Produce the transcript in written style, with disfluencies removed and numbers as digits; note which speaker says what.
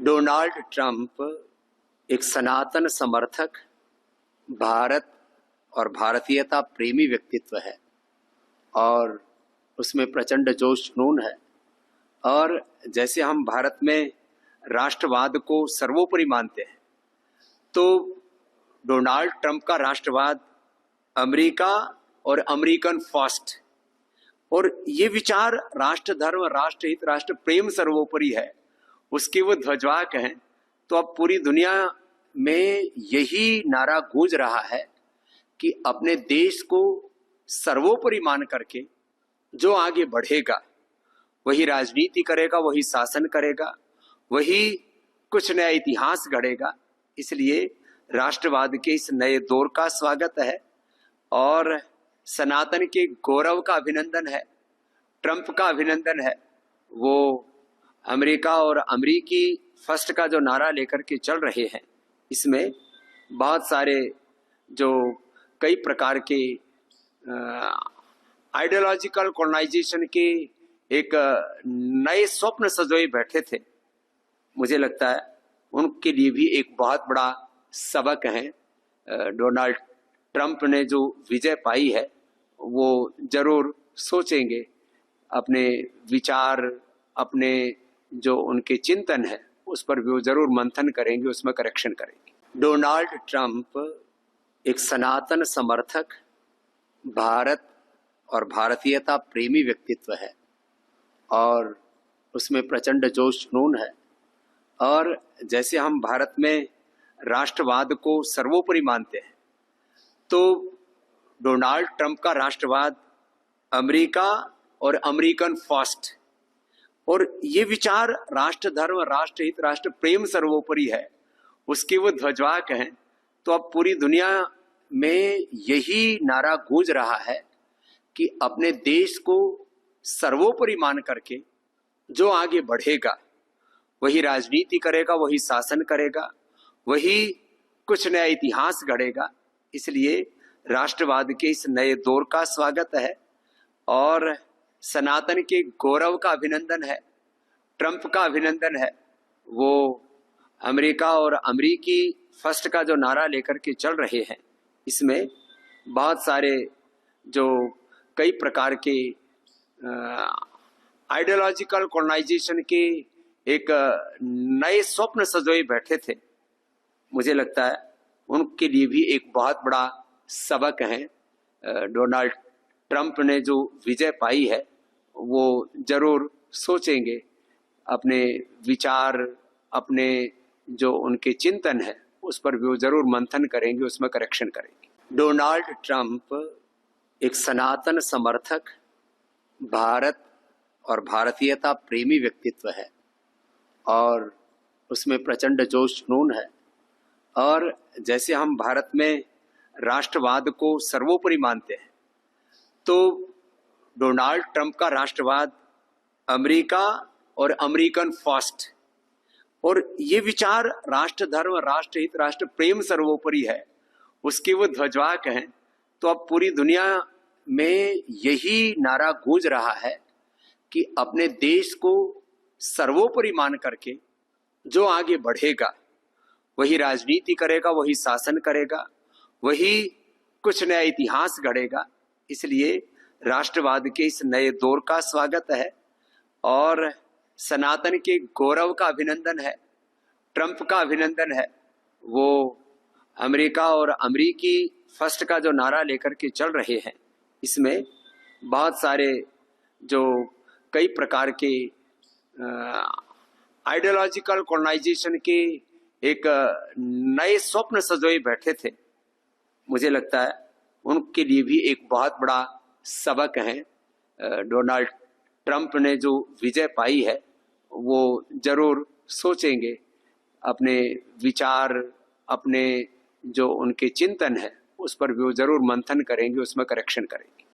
Speaker 1: Donald Trump एक सनातन समर्थक, भारत और भारतीयता प्रेमी व्यक्तित्व है और उसमें प्रचंड जोश जुनून है। और जैसे हम भारत में राष्ट्रवाद को सर्वोपरि मानते हैं, तो डोनाल्ड ट्रंप का राष्ट्रवाद अमेरिका और अमेरिकन फर्स्ट, और ये विचार राष्ट्र धर्म, राष्ट्रहित, राष्ट्र प्रेम सर्वोपरि है, उसके वो ध्वजवाहक हैं। तो अब पूरी दुनिया में यही नारा गूंज रहा है कि अपने देश को सर्वोपरि मान करके जो आगे बढ़ेगा, वही राजनीति करेगा, वही शासन करेगा, वही कुछ नया इतिहास गढ़ेगा। इसलिए राष्ट्रवाद के इस नए दौर का स्वागत है और सनातन के गौरव का अभिनंदन है, ट्रंप का अभिनंदन है। वो अमेरिका और अमेरिकी फर्स्ट का जो नारा लेकर के चल रहे हैं, इसमें बहुत सारे जो कई प्रकार के आइडियोलॉजिकल कॉलोनाइजेशन के एक नए स्वप्न सजोए बैठे थे। मुझे लगता है उनके लिए भी एक बहुत बड़ा सबक है। डोनाल्ड ट्रंप ने जो विजय पाई है, वो जरूर सोचेंगे, अपने विचार, अपने जो उनके चिंतन है, उस पर भी वो जरूर मंथन करेंगे, उसमें करेक्शन करेंगे। डोनाल्ड ट्रंप एक सनातन समर्थक, भारत और भारतीयता प्रेमी व्यक्तित्व है और उसमें प्रचंड जोश जुनून है। और जैसे हम भारत में राष्ट्रवाद को सर्वोपरि मानते हैं, तो डोनाल्ड ट्रंप का राष्ट्रवाद अमेरिका और अमेरिकन फर्स्ट, और ये विचार राष्ट्र धर्म, राष्ट्रहित, राष्ट्र प्रेम सर्वोपरि है, उसके वो ध्वजवाहक हैं। तो अब पूरी दुनिया में यही नारा गूंज रहा है कि अपने देश को सर्वोपरि मान करके जो आगे बढ़ेगा, वही राजनीति करेगा, वही शासन करेगा, वही कुछ नया इतिहास गढ़ेगा। इसलिए राष्ट्रवाद के इस नए दौर का स्वागत है और सनातन के गौरव का अभिनंदन है, ट्रंप का अभिनंदन है। वो अमेरिका और अमेरिकी फर्स्ट का जो नारा लेकर के चल रहे हैं, इसमें बहुत सारे जो कई प्रकार के आइडियोलॉजिकल कॉलोनाइजेशन के एक नए स्वप्न सजोए बैठे थे। मुझे लगता है उनके लिए भी एक बहुत बड़ा सबक है। डोनाल्ड ट्रंप ने जो विजय पाई है, वो जरूर सोचेंगे, अपने विचार, अपने जो उनके चिंतन है, उस पर भी वो जरूर मंथन करेंगे, उसमें करेक्शन करेंगे। डोनाल्ड ट्रंप एक सनातन समर्थक, भारत और भारतीयता प्रेमी व्यक्तित्व है और उसमें प्रचंड जोश जुनून है। और जैसे हम भारत में राष्ट्रवाद को सर्वोपरि मानते हैं, तो डोनाल्ड ट्रंप का राष्ट्रवाद अमेरिका और अमेरिकन फर्स्ट, और ये विचार राष्ट्र धर्म, राष्ट्रहित, राष्ट्र प्रेम सर्वोपरि है, उसके वो ध्वजवाहक हैं। तो अब पूरी दुनिया में यही नारा गूंज रहा है कि अपने देश को सर्वोपरि मान करके जो आगे बढ़ेगा, वही राजनीति करेगा, वही शासन करेगा, वही कुछ नया इतिहास गढ़ेगा। इसलिए राष्ट्रवाद के इस नए दौर का स्वागत है और सनातन के गौरव का अभिनंदन है, ट्रंप का अभिनंदन है। वो अमेरिका और अमेरिकी फर्स्ट का जो नारा लेकर के चल रहे हैं, इसमें बहुत सारे जो कई प्रकार के आइडियोलॉजिकल कॉलोनाइजेशन के एक नए स्वप्न सजोए बैठे थे। मुझे लगता है उनके लिए भी एक बहुत बड़ा सबक है। डोनाल्ड ट्रंप ने जो विजय पाई है, वो जरूर सोचेंगे, अपने विचार, अपने जो उनके चिंतन है, उस पर भी वो जरूर मंथन करेंगे, उसमें करेक्शन करेंगे।